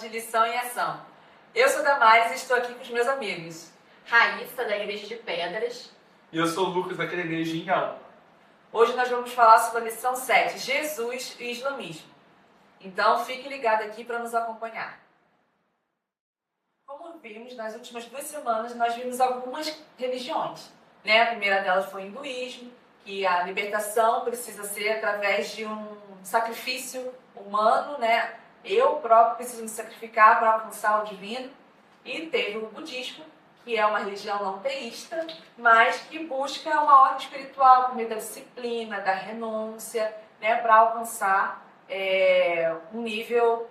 de Lição em Ação. Eu sou Damares e estou aqui com os meus amigos. Raíssa, da Igreja de Pedras. E eu sou o Lucas, daquela igreja em Inhaú. Hoje nós vamos falar sobre a lição 7, Jesus e Islamismo. Então fique ligado aqui para nos acompanhar. Como vimos, nas últimas 2 semanas nós vimos algumas religiões. A primeira delas foi o hinduísmo, que a libertação precisa ser através de um sacrifício humano, Eu próprio preciso me sacrificar para alcançar o divino. E teve o budismo, que é uma religião não teísta, mas que busca uma ordem espiritual por meio da disciplina, da renúncia, para alcançar um nível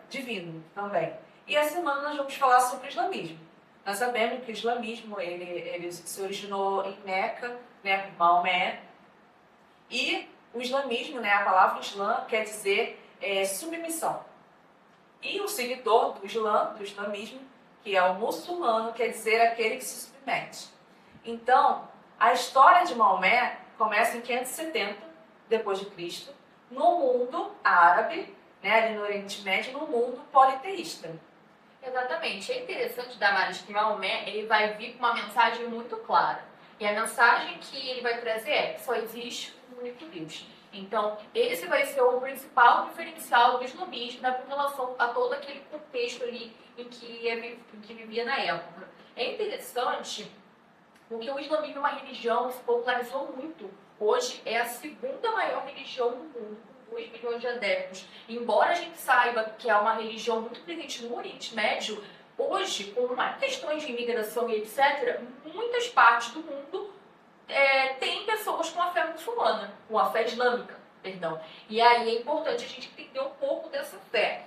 divino também. E essa semana nós vamos falar sobre o islamismo. Nós sabemos que o islamismo ele se originou em Meca, por Maomé, e o islamismo, a palavra Islã, quer dizer submissão. E o seguidor do islamismo, que é o muçulmano, quer dizer aquele que se submete. Então, a história de Maomé começa em 570 depois de Cristo, no mundo árabe, ali no Oriente Médio, no mundo politeísta. Exatamente. É interessante, Damares, que Maomé ele vai vir com uma mensagem muito clara. E a mensagem que ele vai trazer é que só existe um único Deus. Então, esse vai ser o principal diferencial do islamismo com relação a todo aquele contexto ali em que vivia na época. É interessante porque o islamismo é uma religião que se popularizou muito. Hoje é a segunda maior religião do mundo, com 2 milhões de adeptos. Embora a gente saiba que é uma religião muito presente no Oriente Médio, hoje, com questões de imigração e etc., muitas partes do mundo tem pessoas com a fé muçulmana, com a fé islâmica, perdão. E aí é importante a gente entender um pouco dessa fé,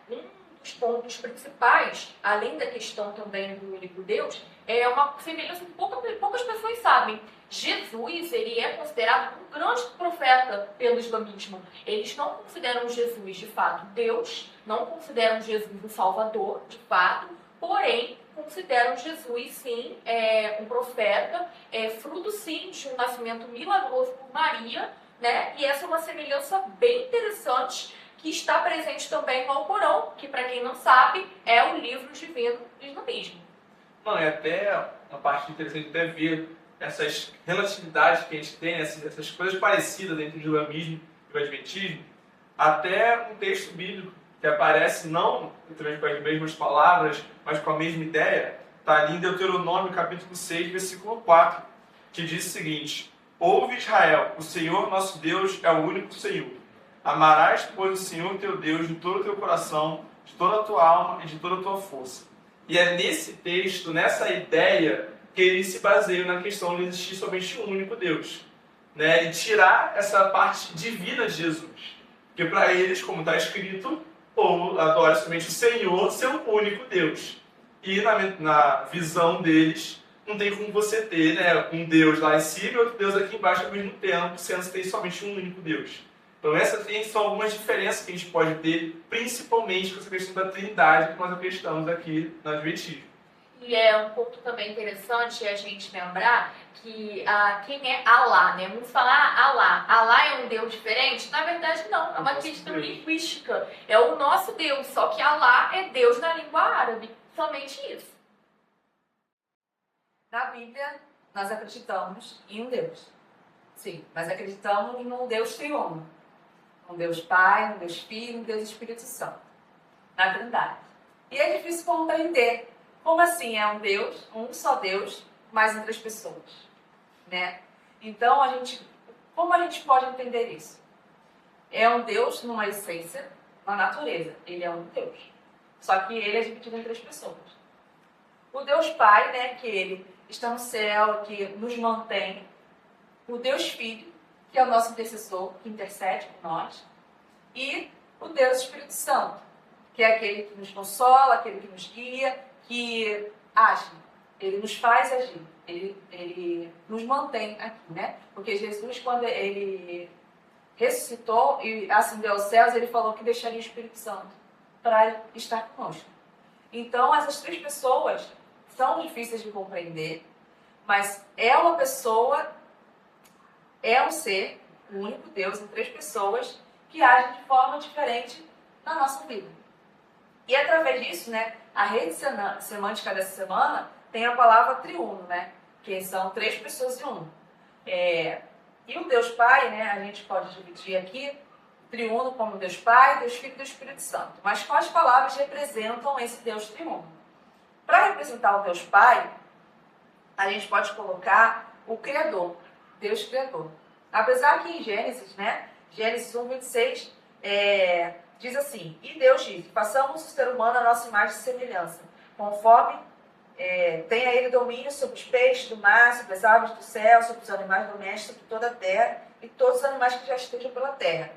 Um dos pontos principais, além da questão também do único Deus, é uma semelhança que poucas pessoas sabem. Jesus, ele é considerado um grande profeta pelo islamismo. Eles não consideram Jesus, de fato, Deus, não consideram Jesus o Salvador, de fato, porém, consideram Jesus, sim, um profeta, fruto, sim, de um nascimento milagroso por Maria, E essa é uma semelhança bem interessante que está presente também no Alcorão, que, para quem não sabe, é o livro divino do islamismo. Não, é até uma parte interessante até ver essas relatividades que a gente tem, essas coisas parecidas entre o islamismo e o adventismo, até um texto bíblico que aparece não com as mesmas palavras, mas com a mesma ideia, está ali em Deuteronômio capítulo 6, versículo 4, que diz o seguinte: Ouve Israel, o Senhor nosso Deus é o único Senhor. Amarás, pois, o Senhor teu Deus de todo o teu coração, de toda a tua alma e de toda a tua força. E é nesse texto, nessa ideia, que eles se baseiam na questão de existir somente um único Deus. E tirar essa parte divina de Jesus. Porque para eles, como está escrito, ou adora somente o Senhor, seu único Deus. E na visão deles, não tem como você ter um Deus lá em cima e outro Deus aqui embaixo ao mesmo tempo, sendo que tem somente um único Deus. Então essas são algumas diferenças que a gente pode ter, principalmente com essa questão da trindade que nós acreditamos aqui no Adventismo. E é um ponto também interessante a gente lembrar que quem é Alá, Vamos falar Alá. Alá é um Deus diferente? Na verdade, não. É uma questão linguística. É o nosso Deus, só que Alá é Deus na língua árabe. Somente isso. Na Bíblia, nós acreditamos em um Deus. Sim, mas acreditamos em um Deus triuno. Um Deus Pai, um Deus Filho, um Deus Espírito Santo. Na Trindade. E é difícil compreender. Como assim é um Deus, um só Deus, mas em 3 pessoas? Então, como a gente pode entender isso? É um Deus numa essência, na natureza. Ele é um Deus. Só que ele é dividido em 3 pessoas. O Deus Pai, que ele está no céu, que nos mantém. O Deus Filho, que é o nosso intercessor, que intercede por nós. E o Deus Espírito Santo, que é aquele que nos consola, aquele que nos guia, que age, ele nos faz agir, ele nos mantém aqui, Porque Jesus, quando ele ressuscitou e ascendeu aos céus, ele falou que deixaria o Espírito Santo para estar conosco. Então, essas 3 pessoas são difíceis de compreender, mas é uma pessoa, é um ser, o único Deus em 3 pessoas, que age de forma diferente na nossa vida. E através disso, né, a rede semântica dessa semana tem a palavra triuno, né, que são 3 pessoas em um. E o Deus Pai, né, a gente pode dividir aqui, triuno como Deus Pai, Deus Filho e Deus Espírito Santo. Mas quais palavras representam esse Deus triuno? Para representar o Deus Pai, a gente pode colocar o Criador, Deus Criador. Apesar que em Gênesis, né, Gênesis 1:26, diz assim: e Deus disse, façamos o ser humano a nossa imagem e semelhança, conforme tenha ele domínio sobre os peixes do mar, sobre as aves do céu, sobre os animais domésticos, sobre toda a terra e todos os animais que já estejam pela terra.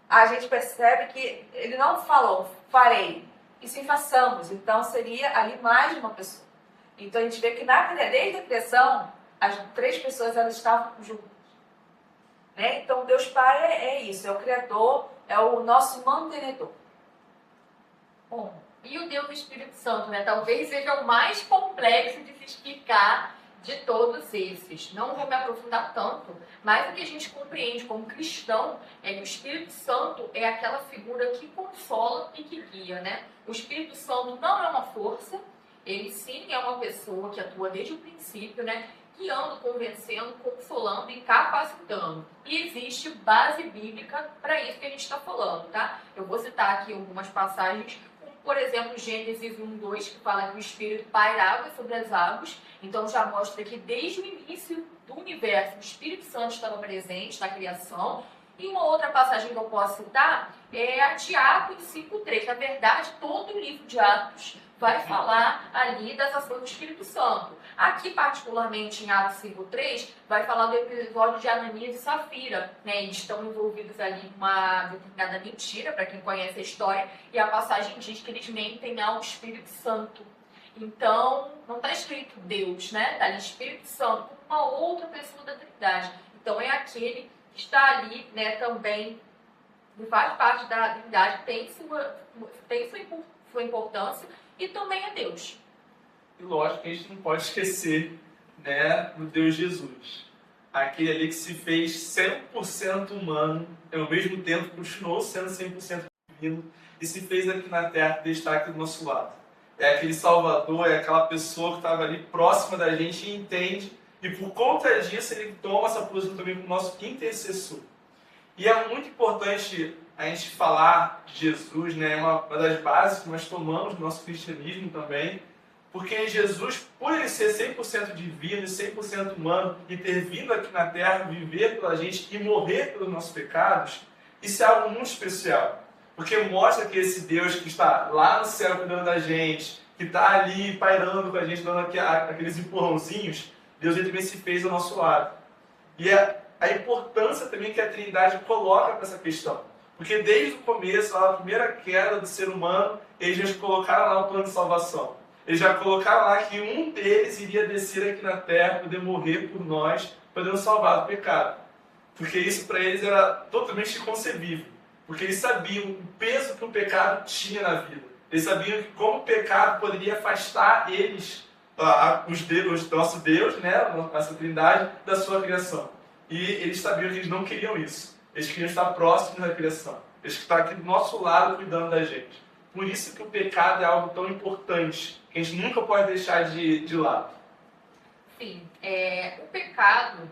A gente percebe que ele não falou, farei, e sim façamos. Então seria ali mais de uma pessoa. Então a gente vê que desde a criação, as 3 pessoas elas estavam juntas. Né? Então Deus Pai é isso, é o Criador, é o nosso mantenedor. Bom, e o Deus do Espírito Santo, né? Talvez seja o mais complexo de se explicar de todos esses. Não vou me aprofundar tanto, mas o que a gente compreende como cristão é que o Espírito Santo é aquela figura que consola e que guia, né? O Espírito Santo não é uma força, ele sim é uma pessoa que atua desde o princípio, né? Guiando, convencendo, consolando e capacitando. E existe base bíblica para isso que a gente está falando, tá? Eu vou citar aqui algumas passagens, como por exemplo Gênesis 1:2, que fala que o Espírito pairava sobre as águas. Então já mostra que desde o início do universo o Espírito Santo estava presente na criação. E uma outra passagem que eu posso citar é a de Atos 5:3. Na verdade, todo o livro de Atos vai falar ali das ações do Espírito Santo. Aqui, particularmente em Atos 5:3, vai falar do episódio de Ananias e Safira. Né? Eles estão envolvidos ali em uma determinada mentira, para quem conhece a história, e a passagem diz que eles mentem ao Espírito Santo. Então, não está escrito Deus, né? Está ali Espírito Santo, uma outra pessoa da Trindade. Então, é aquele que está ali, né, também, que faz parte da Trindade, tem sua importância, e também é Deus. E lógico que a gente não pode esquecer, né, do Deus Jesus. Aquele ali que se fez 100% humano, e ao mesmo tempo continuou sendo 100% divino, e se fez aqui na Terra para estar aqui do nosso lado. É aquele Salvador, é aquela pessoa que estava ali próxima da gente e entende, e por conta disso ele toma essa posição também como nosso intercessor. E é muito importante a gente falar de Jesus, né? É uma das bases que nós tomamos no nosso cristianismo também, porque Jesus, por ele ser 100% divino e 100% humano, e ter vindo aqui na Terra, viver pela gente e morrer pelos nossos pecados, isso é algo muito especial. Porque mostra que esse Deus que está lá no céu cuidando da gente, que está ali pairando com a gente, dando aqueles empurrãozinhos, Deus ele também se fez ao nosso lado. E a importância também que a Trindade coloca para essa questão. Porque desde o começo, lá, a primeira queda do ser humano, eles já colocaram lá o plano de salvação. Eles já colocaram lá que um deles iria descer aqui na Terra, poder morrer por nós, poder nos salvar do pecado. Porque isso para eles era totalmente inconcebível. Porque eles sabiam o peso que o pecado tinha na vida. Eles sabiam que como o pecado poderia afastar eles, o nosso Deus, né, a nossa Trindade, da sua criação. E eles sabiam que eles não queriam isso. Eles queriam estar próximos da criação. Eles queriam estar aqui do nosso lado cuidando da gente. Por isso que o pecado é algo tão importante, que a gente nunca pode deixar de lado. Sim, o pecado,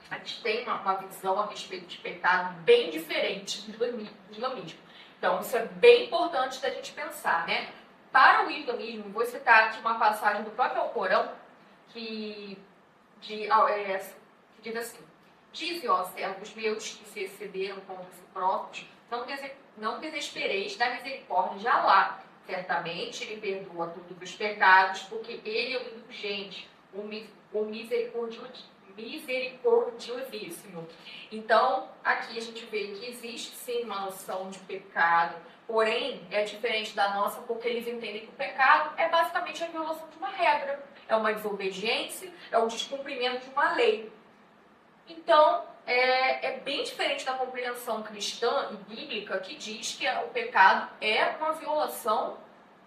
a gente tem uma visão a respeito de pecado bem diferente do islamismo. Então, isso é bem importante da gente pensar, né? Para o islamismo, vou citar aqui uma passagem do próprio Alcorão, que diz assim: dize, ó servos meus que se excederam contra si próprios, não desespereis da misericórdia de Alá. Certamente ele perdoa todos os pecados, porque ele é o indulgente, o misericordiosíssimo. Então, aqui a gente vê que existe sim uma noção de pecado, porém é diferente da nossa, porque eles entendem que o pecado é basicamente a violação de uma regra, é uma desobediência, é o descumprimento de uma lei. Então, é bem diferente da compreensão cristã e bíblica, que diz que o pecado é uma violação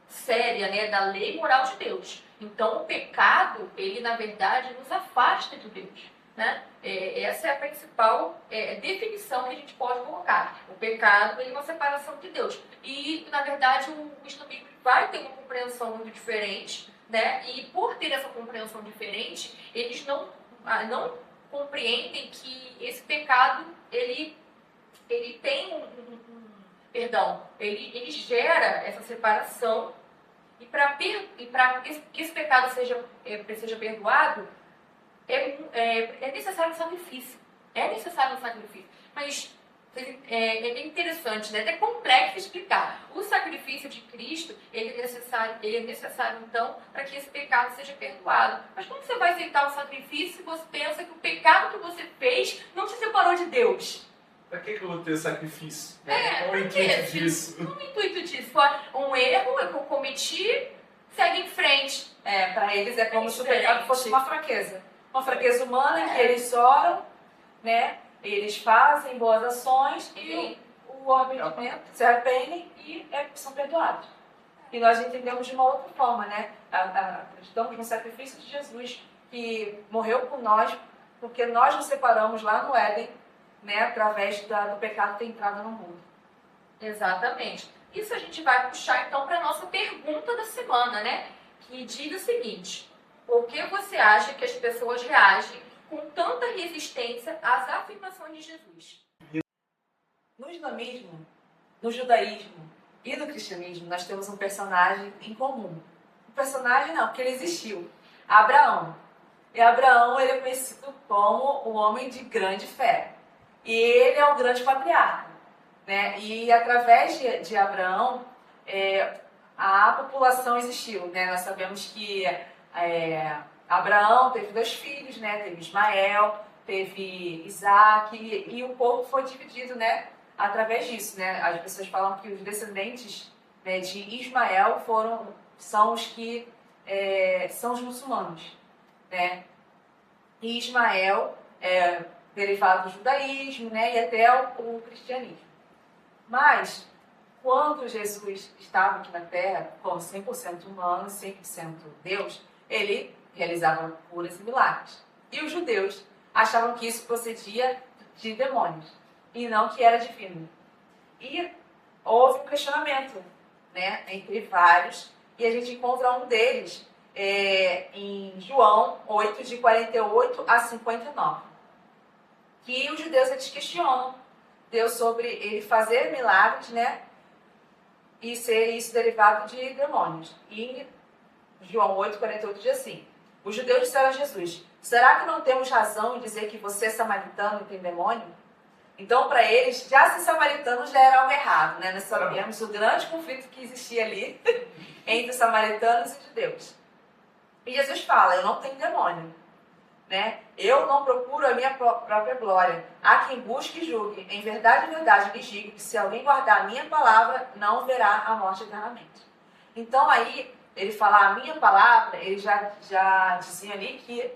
séria, né, da lei moral de Deus. Então, o pecado, ele na verdade nos afasta de Deus. né? Essa é a principal definição que a gente pode colocar. O pecado é uma separação de Deus. E, na verdade, o estudo bíblico vai ter uma compreensão muito diferente, né? E por ter essa compreensão diferente, eles não compreendem que esse pecado, ele tem ele gera essa separação, e para que esse pecado seja perdoado, é necessário um sacrifício. É necessário um sacrifício. Mas é bem interessante, né? É complexo explicar. O sacrifício de Cristo, ele é necessário, então, para que esse pecado seja perdoado. Mas como você vai aceitar o sacrifício se você pensa que o pecado que você fez não te separou de Deus? Para que eu vou ter sacrifício? Qual o intuito disso? O intuito disso foi um erro que eu cometi, segue em frente. Para eles é como se o pecado fosse uma fraqueza. Uma fraqueza humana em que eles oram, né? Eles fazem boas ações e o arrependimento se arrependem e são perdoados. E nós entendemos de uma outra forma, né? Acreditamos no sacrifício de Jesus, que morreu por nós, porque nós nos separamos lá no Éden, né? Através do pecado ter entrado no mundo. Exatamente. Isso a gente vai puxar então para a nossa pergunta da semana, né? Que diz o seguinte: por que você acha que as pessoas reagem com tanta resistência às afirmações de Jesus? No islamismo, no judaísmo e no cristianismo, nós temos um personagem em comum. Um personagem não, porque ele existiu. Abraão. E Abraão, ele é conhecido como um homem de grande fé. E ele é um grande patriarca, né? E através de Abraão, a população existiu, né? Nós sabemos que Abraão teve 2 filhos, né? Teve Ismael, teve Isaac, e o povo foi dividido, né? Através disso, né? As pessoas falam que os descendentes, né, de Ismael são os que são os muçulmanos, né? E Ismael derivado do judaísmo, né? E até o cristianismo. Mas quando Jesus estava aqui na Terra, como 100% humano, 100% Deus, ele realizava curas e milagres. E os judeus achavam que isso procedia de demônios, e não que era divino. E houve um questionamento, né, entre vários, e a gente encontra um deles em João 8, de 48 a 59. Que os judeus eles questionam Deus sobre ele fazer milagres, né, e ser isso derivado de demônios. E João 8, 48 diz assim: os judeus disseram a Jesus: será que não temos razão em dizer que você é samaritano e tem demônio? Então, para eles, já ser samaritano já era algo errado, né? Nós sabemos o grande conflito que existia ali entre os samaritanos e judeus. E Jesus fala: eu não tenho demônio, né? Eu não procuro a minha própria glória. Há quem busque e julgue. Em verdade, lhes digo que se alguém guardar a minha palavra, não verá a morte eternamente. Então, aí, ele fala a minha palavra, ele já dizia ali que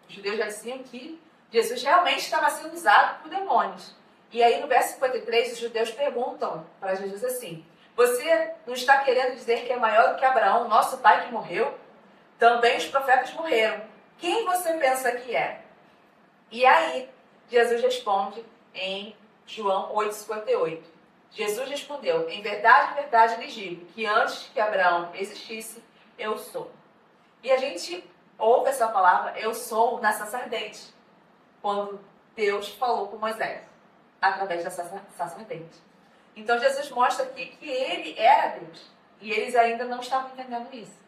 os judeus já diziam que Jesus realmente estava sendo usado por demônios. E aí no verso 53, os judeus perguntam para Jesus assim: você não está querendo dizer que é maior do que Abraão, nosso pai que morreu? Também os profetas morreram. Quem você pensa que é? E aí Jesus responde em João 8,58. Jesus respondeu: em verdade, lhes digo que antes que Abraão existisse, eu sou. E a gente ouve essa palavra, eu sou, na sacerdente, quando Deus falou com Moisés, através da sacerdente. Então Jesus mostra aqui que ele era Deus, e eles ainda não estavam entendendo isso.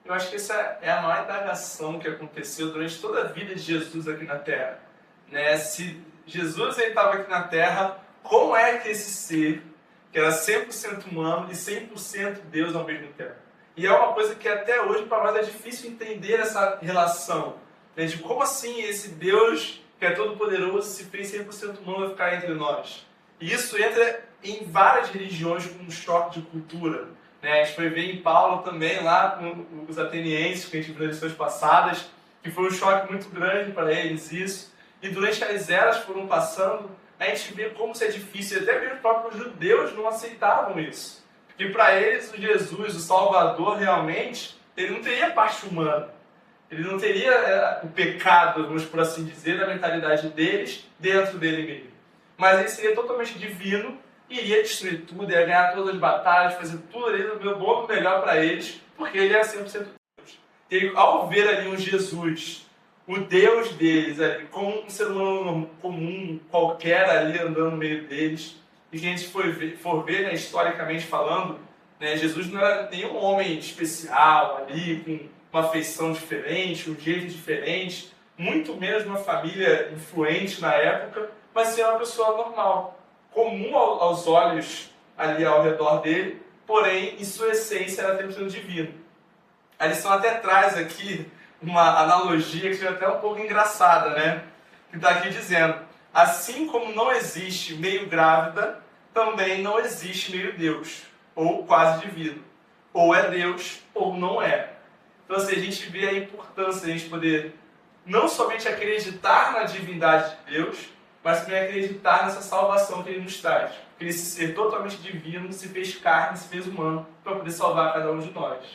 Eu acho que essa é a maior indagação que aconteceu durante toda a vida de Jesus aqui na Terra, né? Se Jesus estava aqui na Terra, como é que esse ser, que era 100% humano e 100% Deus ao mesmo tempo? E é uma coisa que até hoje para nós é difícil entender essa relação, né? De como assim esse Deus que é todo poderoso, se fez 100% humano, vai ficar entre nós. E isso entra em várias religiões com um choque de cultura, né? A gente foi ver em Paulo também, lá com os atenienses, que a gente viu nas lições passadas, que foi um choque muito grande para eles isso. E durante as eras foram passando, a gente vê como isso é difícil. Até mesmo os próprios judeus não aceitavam isso. Porque para eles, o Jesus, o Salvador, realmente, ele não teria parte humana. Ele não teria o pecado, vamos por assim dizer, da mentalidade deles dentro dele mesmo. Mas ele seria totalmente divino, iria destruir tudo, ia ganhar todas as batalhas, fazer tudo ali do meu bom, do melhor para eles, porque ele é 100% Deus. E ao ver ali um Jesus, o Deus deles ali, como um ser humano comum, qualquer ali andando no meio deles, e que a gente for ver, né, historicamente falando, né, Jesus não era nenhum homem especial ali, com uma feição diferente, um jeito diferente, muito menos uma família influente na época, mas ser uma pessoa normal, comum aos olhos ali ao redor dele, porém, em sua essência, era 100% divino. A lição até traz aqui uma analogia que é até um pouco engraçada, né? Que está aqui dizendo, assim como não existe meio grávida, também não existe meio Deus, ou quase divino. Ou é Deus, ou não é. Então, assim, a gente vê a importância de a gente poder não somente acreditar na divindade de Deus, mas também acreditar nessa salvação que Ele nos traz. Que Ele, ser totalmente divino, se fez carne, se fez humano, para poder salvar cada um de nós.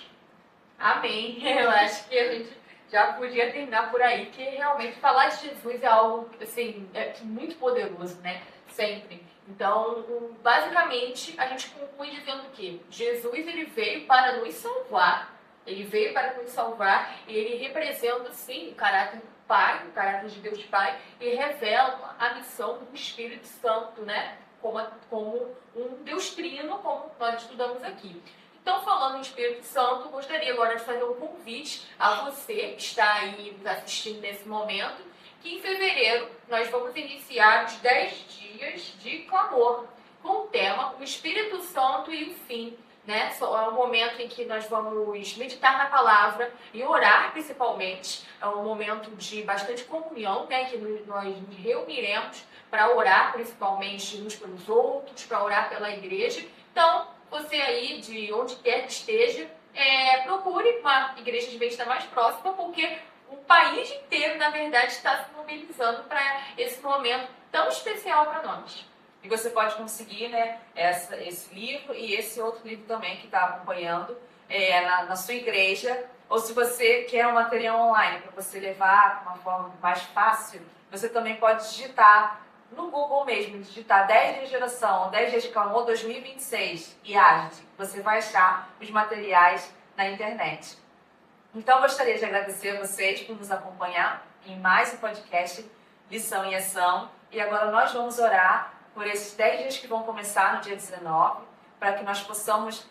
Amém. Eu acho que a gente já podia terminar por aí, que realmente falar de Jesus é algo, assim, muito poderoso, né? Sempre. Então, basicamente, a gente conclui dizendo que Jesus, ele veio para nos salvar. Ele veio para nos salvar e ele representa, sim, o caráter do Pai, o caráter de Deus Pai, e revela a missão do Espírito Santo, né? Como um Deus trino, como nós estudamos aqui. Então, falando em Espírito Santo, gostaria agora de fazer um convite a você que está aí nos assistindo nesse momento, que em fevereiro nós vamos iniciar os 10 dias de clamor, com o tema O Espírito Santo e o Fim. Né? É um momento em que nós vamos meditar na palavra e orar principalmente. É um momento de bastante comunhão, né? Que nós nos reuniremos para orar principalmente uns pelos outros, para orar pela igreja. Então, você aí, de onde quer que esteja, procure uma igreja adventista mais próxima, porque o país inteiro, na verdade, está se mobilizando para esse momento tão especial para nós. E você pode conseguir, né, esse livro e esse outro livro também que está acompanhando na sua igreja. Ou se você quer um material online para você levar de uma forma mais fácil, você também pode digitar no Google mesmo, digitar 10 dias de oração, 10 dias de clamor 2026 e age. Você vai achar os materiais na internet. Então, gostaria de agradecer a vocês por nos acompanhar em mais um podcast Lição em Ação. E agora nós vamos orar por esses 10 dias que vão começar no dia 19, para que nós possamos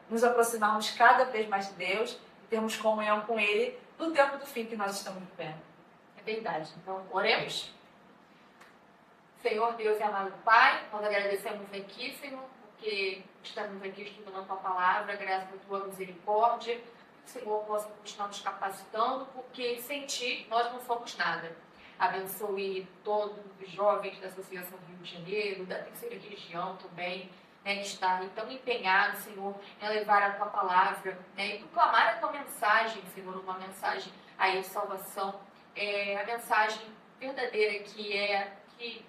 nos aproximarmos cada vez mais de Deus e termos comunhão com Ele no tempo do fim que nós estamos vivendo. É verdade. Então, oremos. Senhor Deus e amado Pai, nós agradecemos aqui, Senhor, porque estamos aqui estudando a Tua Palavra, graças à Tua misericórdia. Que o Senhor possa continuar nos capacitando, porque sem Ti nós não somos nada. Abençoe todos os jovens da Associação Rio de Janeiro, da Terceira Região também, né, que está tão empenhado, Senhor, em levar a Tua Palavra, né, e proclamar a Tua mensagem, Senhor, uma mensagem aí de salvação, a mensagem verdadeira que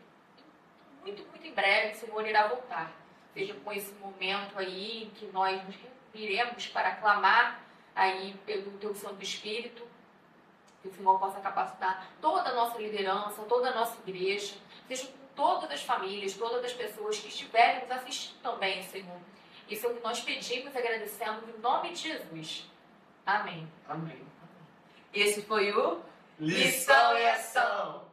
muito, muito em breve, Senhor, irá voltar. Seja com esse momento aí em que nós nos reuniremos para clamar aí pelo Teu Santo Espírito, que o Senhor possa capacitar toda a nossa liderança, toda a nossa igreja, seja com todas as famílias, todas as pessoas que estiverem nos assistindo também, Senhor. Isso é o que nós pedimos e agradecemos em nome de Jesus. Amém. Amém. Esse foi o Lição em Ação.